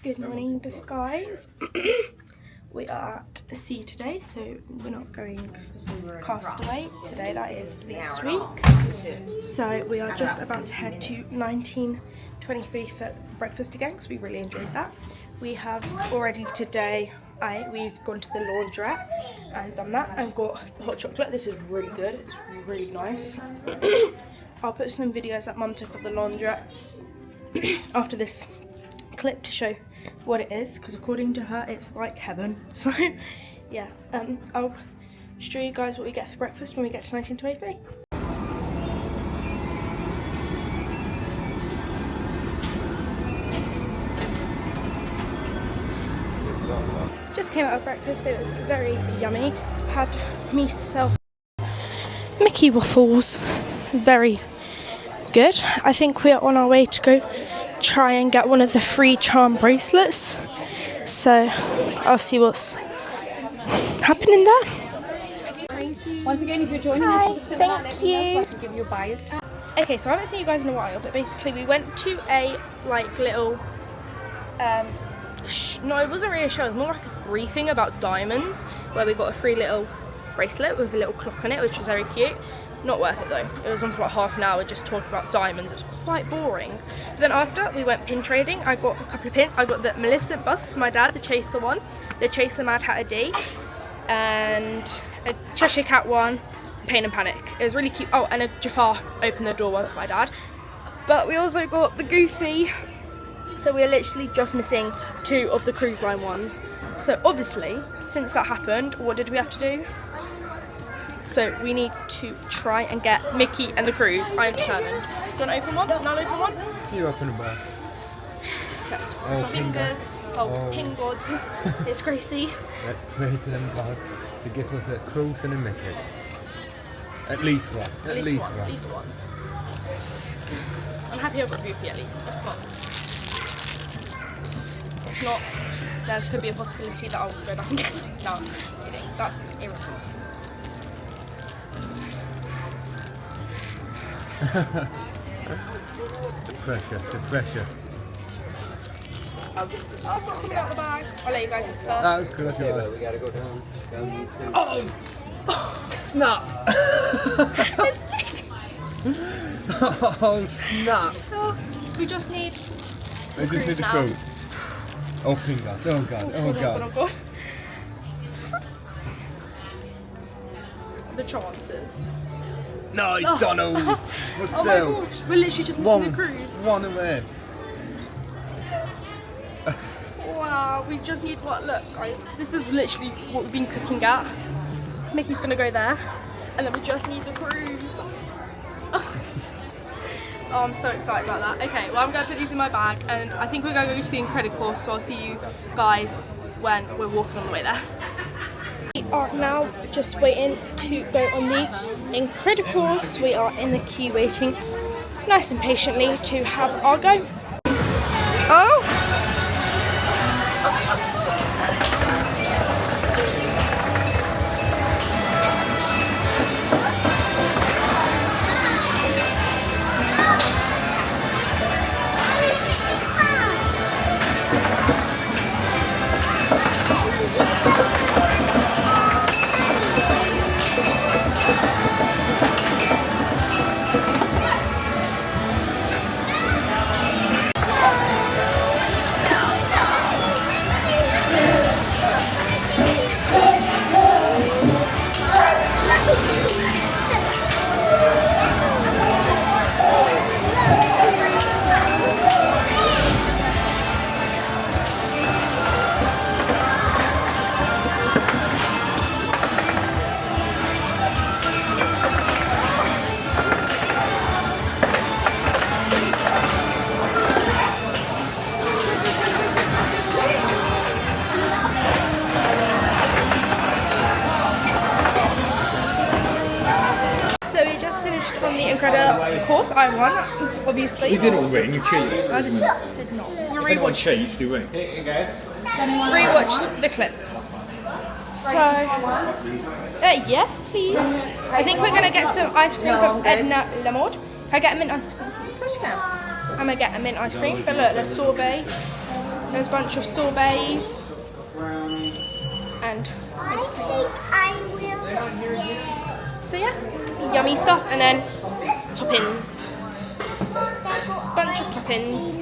Good morning, guys. We are at sea today, so we're not going castaway today, that is next week. So we are just about to head to 1923 for breakfast again, because we really enjoyed that. We have already today, we've gone to the laundrette and done that and got hot chocolate. This is really good, it's really nice. I'll put some videos that Mum took of the laundrette after this clip to show what it is, because according to her it's like heaven. So yeah, I'll show you guys what we get for breakfast when we get to 1923. Just came out of breakfast, it was very yummy. Had myself Mickey waffles, very good. I think we are on our way to go try and get one of the free charm bracelets, so I'll see what's happening there. Thank you. Once again, if you're joining us, Thank you. so I can give you a bias. Okay, so I haven't seen you guys in a while, but basically we went to a little no, it wasn't really a show, it was more like a briefing about diamonds, where we got a free little bracelet with a little clock on it, which was very cute. Not worth it though. It was on for like half an hour just talking about diamonds. It was quite boring. But then after, we went pin trading. I got a couple of pins. I got the Maleficent bust for my dad, the Chaser one, the Chaser Mad Hatter D, and a Cheshire Cat one, Pain and Panic. It was really cute. Oh, and a Jafar Open the Door one for my dad. But we also got the Goofy. So we're literally just missing 2 of the cruise line ones. So obviously, since that happened, what did we have to do? So we need to try and get Mickey and the cruise. I am determined. Do you want to open one? And I'll open one? You open a both. Let's cross our fingers. Oh, ping gods. It's Gracie. Let's pray to them gods to give us a cruise and a Mickey. At least one. At least one. At least one. I'm happy I've got Goofy at least. But if not, there could be a possibility that I'll go back and get it. No, I'm kidding. That's irresponsible. The pressure. Oh, it's not coming out the bag. I'll let you guys in first. Oh, good. Okay, we gotta go down. Oh, snap! Oh, snap! Oh, we just need I just need the cruise. Oh, ping gods. Oh, God. Oh, God. Oh, God. The chances. Nice, Donald! But still. Oh my gosh, we're literally just missing the cruise. One away. Wow, we just need what? Look, guys, this is literally what we've been cooking at. Mickey's gonna go there, and then we just need the cruise. Oh, I'm so excited about that. Okay, well, I'm gonna put these in my bag, and I think we're gonna go to the Incredi-Course, so I'll see you guys when we're walking on the way there. We are now just waiting to go on the Incredi-Course. We are in the queue waiting nice and patiently to have our go. Oh! From the Incredi-Course, I won, obviously. You didn't win, you cheated. I did not. We'll If anyone cheats, they win. Rewatch the clip. So, yes, please. I think we're gonna get some ice cream from Edna Lemord. Can I get a mint ice cream? I'm gonna get a mint ice cream, but look, there's sorbet. There's a bunch of sorbets and ice creams. So yeah, yummy stuff, and then toppings. Bunch of toppings.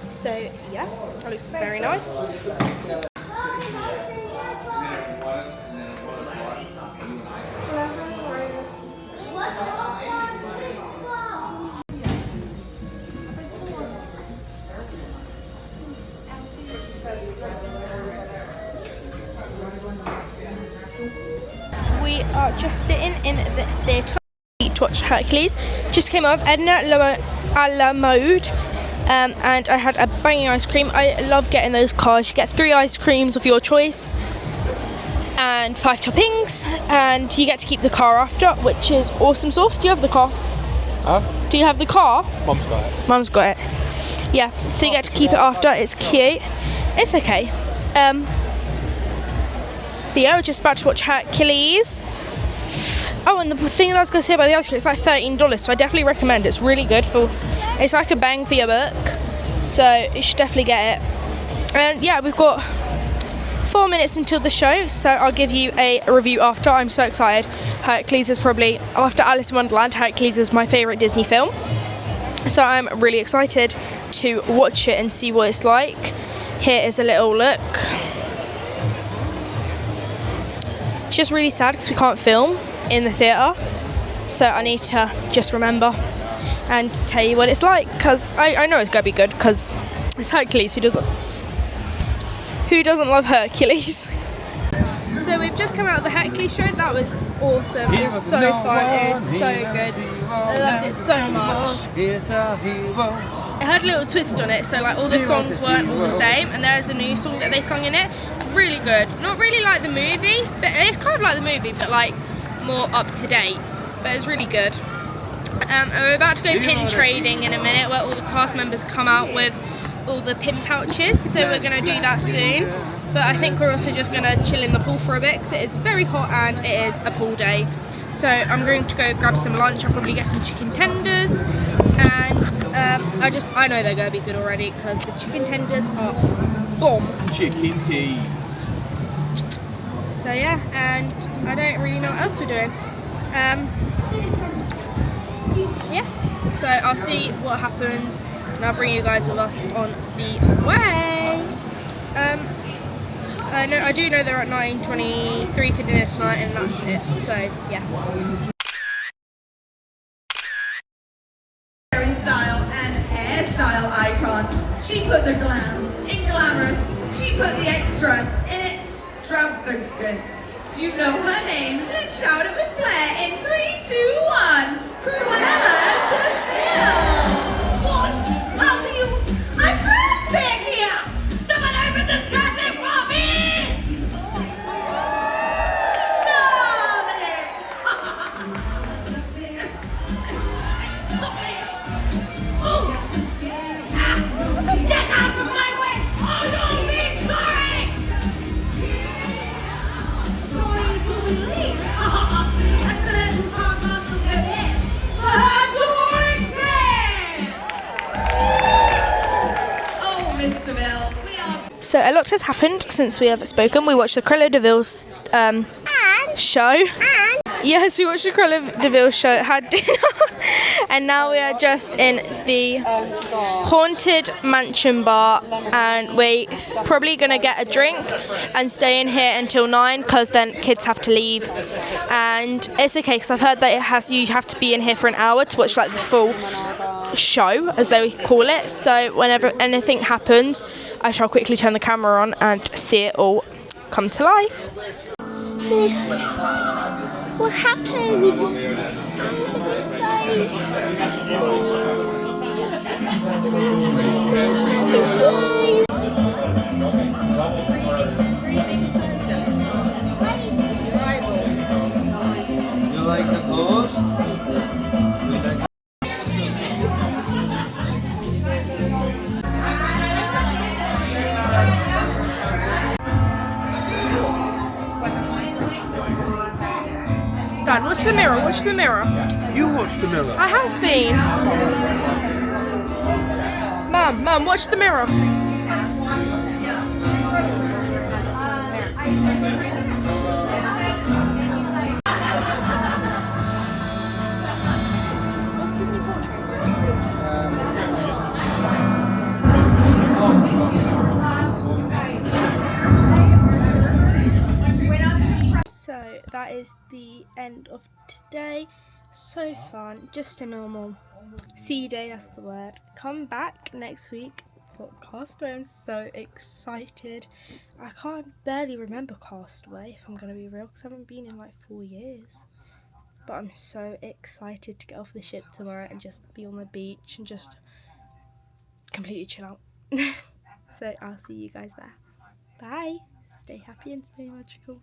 So yeah, that looks very nice. We are just sitting in the theatre to watch Hercules. Just came out of Edna a la mode, and I had a banging ice cream. I love getting those cars. You get 3 ice creams of your choice and 5 toppings, and you get to keep the car after, which is awesome sauce. Do you have the car? Huh? Do you have the car? Mum's got it. Mum's got it. Yeah, so you get to keep it after. It's cute. It's okay. But yeah, we're just about to watch Hercules. Oh, and the thing that I was going to say about the ice cream, it's like $13, so I definitely recommend it. It's really good it's like a bang for your buck, so you should definitely get it. And yeah, we've got 4 minutes until the show, so I'll give you a review after. I'm so excited. Hercules is probably, after Alice in Wonderland, Hercules is my favourite Disney film. So I'm really excited to watch it and see what it's like. Here is a little look. It's just really sad because we can't film in the theatre, so I need to just remember and tell you what it's like, because I know it's going to be good because it's Hercules. Who doesn't love Hercules? So we've just come out of the Hercules show. That was awesome. It was so fun. It was so good. I loved it so much. It had a little twist on it, so like all the songs weren't all the same, and there's a new song that they sung in it. Really good. Not really like the movie, but it's kind of like the movie, but like more up to date. But it's really good. And we're about to go pin trading in a minute, where all the cast members come out with all the pin pouches. So we're going to do that soon. But I think we're also just going to chill in the pool for a bit because it is very hot and it is a pool day. So I'm going to go grab some lunch. I'll probably get some chicken tenders, and I know they're going to be good already because the chicken tenders are bomb. Chicken tea. So yeah, and I don't really know what else we're doing. Yeah, so I'll see what happens and I'll bring you guys with us on the way. I do know they're at 9:23 for dinner tonight, and that's it, so yeah. Style and hairstyle icon. She put the glam in glamorous. She put the extra in extravagant. You know her name. Let's shout it with flair in 3, 2, 1. Cruella to film. What? How are you? I'm big here. Someone open this cassette for me. Get out of my way! Oh no, me sorry! Sorry to leave. That's a little talk on the head. For her adoring fan! Oh, Mr. Bell, we are... So a lot has happened since we have spoken. We watched the Cruella de Vil's show. Yes, we watched the Cruella de Vil show, had dinner, and now we are just in the Haunted Mansion Bar, and we're probably going to get a drink and stay in here until 9 because then kids have to leave, and it's okay because I've heard that you have to be in here for an hour to watch like the full show, as they call it. So whenever anything happens, I shall quickly turn the camera on and see it all come to life. What happened? Screaming soda. Your eyeballs. You like the clothes? Dad, watch the mirror, watch the mirror. You watch the mirror. I have been. Mum, Mum, watch the mirror. What's Disney Portrait? So that is the end of today. So fun, just a normal sea day, that's the word. Come back next week for Castaway. I'm so excited. I can't barely remember Castaway, if I'm going to be real, because I haven't been in like 4 years. But I'm so excited to get off the ship tomorrow and just be on the beach and just completely chill out. So I'll see you guys there. Bye. Stay happy and stay magical.